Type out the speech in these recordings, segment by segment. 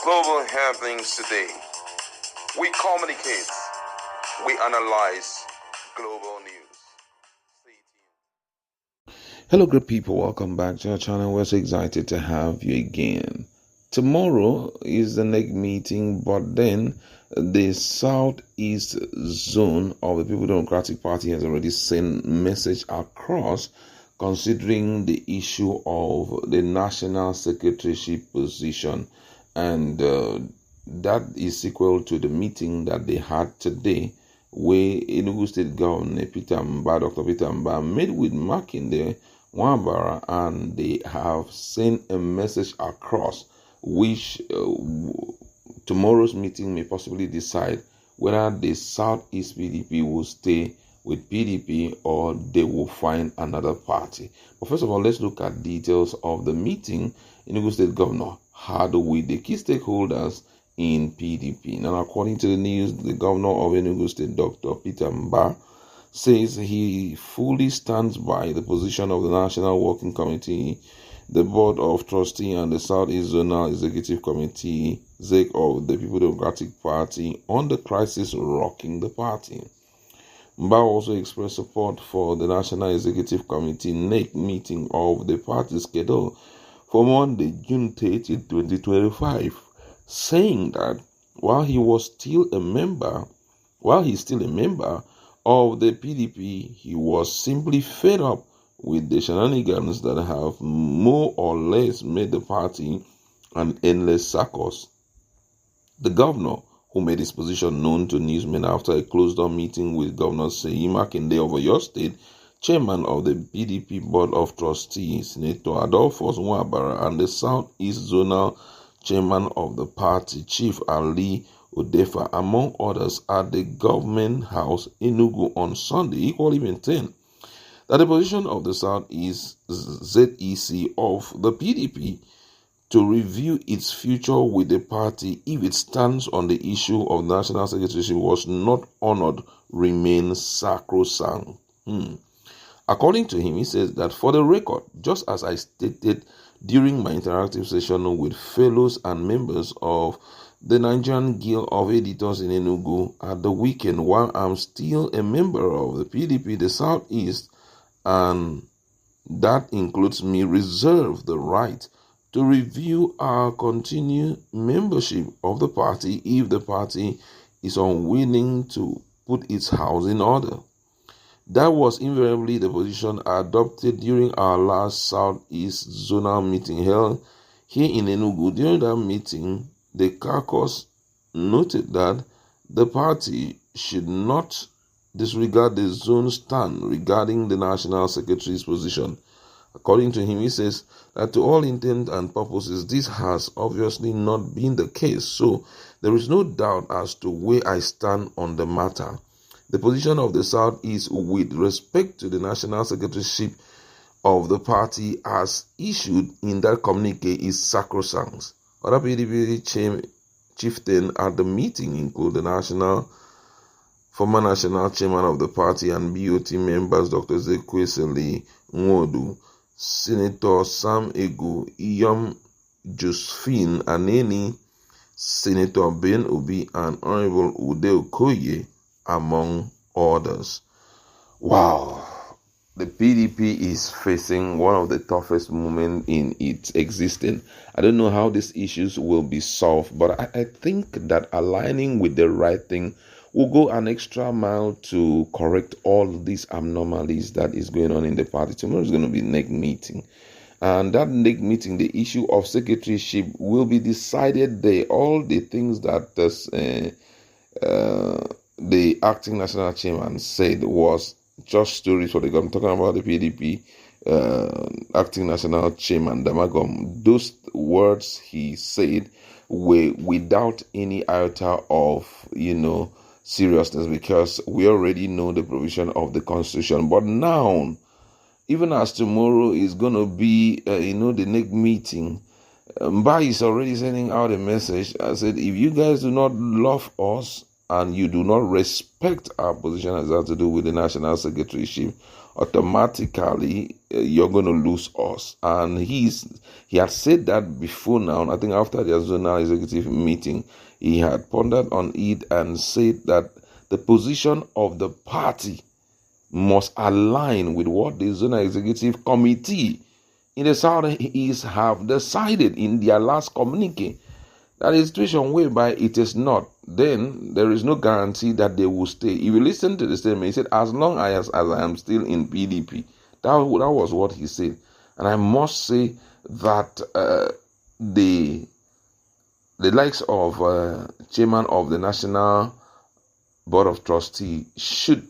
Global happenings today. We communicate. We analyze global news. Stay tuned. Hello, great people. Welcome back to our channel. We're so excited to have you again. Tomorrow is the NEC meeting, but then the Southeast zone of the People Democratic Party has already sent message across considering the issue of the national secretaryship position, and that is equal to the meeting that they had today, where Enugu State Governor Dr. Peter Mbah, met with Makinde, and they have sent a message across, which tomorrow's meeting may possibly decide whether the Southeast PDP will stay with PDP or they will find another party. But first of all, let's look at details of the meeting Enugu State Governor had with the key stakeholders in PDP. Now, according to the news, the Governor of Enugu State, Dr. Peter Mbah, says he fully stands by the position of the National Working Committee, the Board of Trustees, and the Southeast Zonal Executive Committee, ZEC, of the People Democratic Party on the crisis rocking the party. Mbah also expressed support for the National Executive Committee NEC meeting of the party scheduled for Monday, June 30, 2025, saying that while he's still a member of the PDP, he was simply fed up with the shenanigans that have more or less made the party an endless circus. The governor, who made his position known to newsmen after a closed-door meeting with Governor Makinde of Oyo State, Chairman of the PDP Board of Trustees, Senator Adolphus Nwabara, and the Southeast Zonal Chairman of the party, Chief Ali Odefa, among others, at the Government House Enugu on Sunday, equally maintained that the position of the Southeast ZEC of the PDP to review its future with the party if it stands on the issue of national secretaryship was not honored remains sacrosanct. According to him, he says that, for the record, just as I stated during my interactive session with fellows and members of the Nigerian Guild of Editors in Enugu at the weekend, while I'm still a member of the PDP, the Southeast, and that includes me, reserve the right to review our continued membership of the party if the party is unwilling to put its house in order. That was invariably the position adopted during our last Southeast Zonal meeting held here in Enugu. During that meeting, the caucus noted that the party should not disregard the zone stand regarding the national secretary's position. According to him, he says that to all intents and purposes, this has obviously not been the case, so there is no doubt as to where I stand on the matter. The position of the Southeast with respect to the national secretaryship of the party as issued in that communique is sacrosanct. Other PDP chieftain at the meeting include the former national chairman of the party and BOT members Dr. Zekwesili Nwodu, Senator Sam Egu, Iyom Josephine Aneni, Senator Ben Obi, and Honorable Ude Okoye, among others. Wow, the PDP is facing one of the toughest moments in its existence. I don't know how these issues will be solved, but I think that aligning with the right thing will go an extra mile to correct all these anomalies that is going on in the party. Tomorrow is going to be NEC meeting. And that NEC meeting, the issue of secretaryship will be decided there. All the things that the acting national chairman said was just stories for the government. I'm talking about the PDP acting national chairman, Damagom. Those words he said were without any iota of, seriousness, because we already know the provision of the Constitution. But now, even as tomorrow is going to be, the NEC meeting, Mbah is already sending out a message. I said, if you guys do not love us and you do not respect our position as has to do with the national secretaryship automatically you're going to lose us. And he had said that before now. I think after the zonal executive meeting, he had pondered on it and said that the position of the party must align with what the zonal executive committee in the Southeast have decided in their last communique. That is a situation whereby it is not, then there is no guarantee that they will stay. If you listen to the statement, he said, as long as I am still in PDP. That was what he said. And I must say that the likes of chairman of the National Board of Trustees should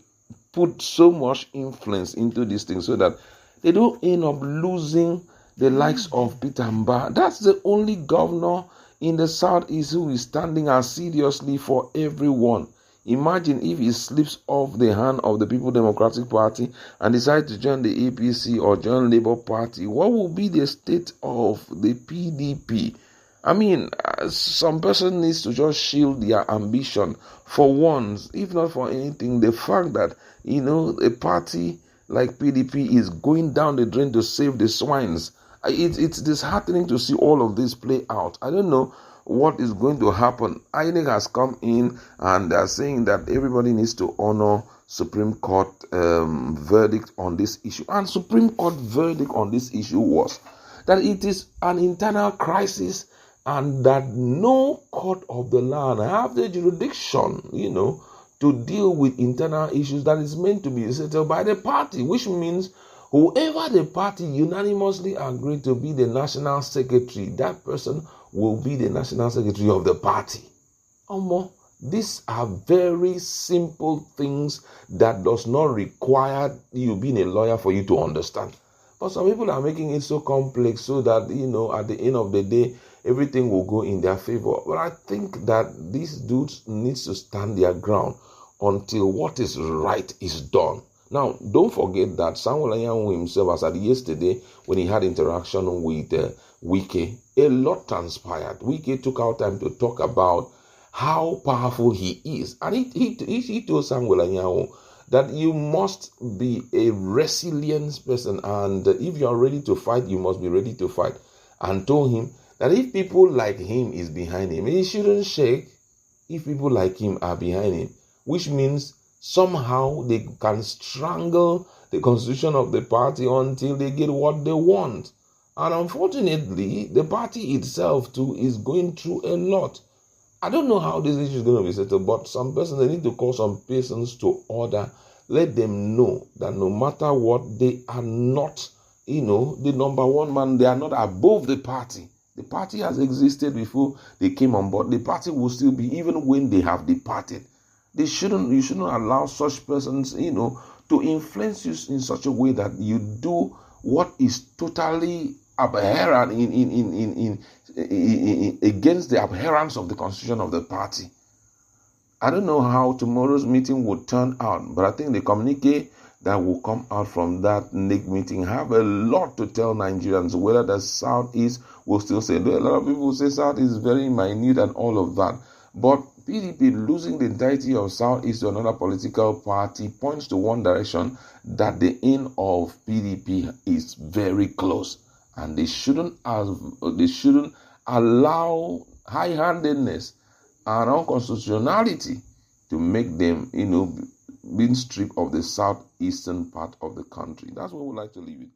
put so much influence into these things so that they don't end up losing the likes of Peter Mbah. That's the only governor in the Southeast who is standing as seriously for everyone. Imagine if he slips off the hand of the People Democratic Party and decides to join the APC or join Labour Party. What will be the state of the PDP? I mean, some person needs to just shield their ambition for once, if not for anything. The fact that, a party like PDP is going down the drain to save the swines. It's disheartening to see all of this play out. I don't know what is going to happen. NEC has come in and they are saying that everybody needs to honor Supreme Court verdict on this issue. And Supreme Court verdict on this issue was that it is an internal crisis and that no court of the land have the jurisdiction, to deal with internal issues that is meant to be settled by the party, which means whoever the party unanimously agreed to be the national secretary, that person will be the national secretary of the party. These are very simple things that does not require you being a lawyer for you to understand. But some people are making it so complex so that, at the end of the day, everything will go in their favor. But I think that these dudes need to stand their ground until what is right is done. Now, don't forget that Samuel Anyanwu himself, as at yesterday, when he had interaction with Wike, a lot transpired. Wike took out time to talk about how powerful he is. And he told Samuel Anyanwu that you must be a resilient person. And if you are ready to fight, you must be ready to fight. And told him that if people like him is behind him, he shouldn't shake if people like him are behind him. Which means somehow they can strangle the constitution of the party until they get what they want. And unfortunately, the party itself too is going through a lot. I don't know how this issue is going to be settled, but some persons, they need to call some persons to order. Let them know that no matter what, they are not, the number one man. They are not above the party. The party has existed before they came on board. The party will still be even when they have departed. You shouldn't allow such persons, to influence you in such a way that you do what is totally abhorrent against the abhorrence of the constitution of the party. I don't know how tomorrow's meeting will turn out, but I think the communique that will come out from that NEC meeting have a lot to tell Nigerians, whether the Southeast will still say. A lot of people say South is very minute and all of that. But PDP losing the entirety of Southeast to another political party points to one direction, that the end of PDP is very close. And they shouldn't allow high-handedness and unconstitutionality to make them, being stripped of the southeastern part of the country. That's what we'd like to leave it.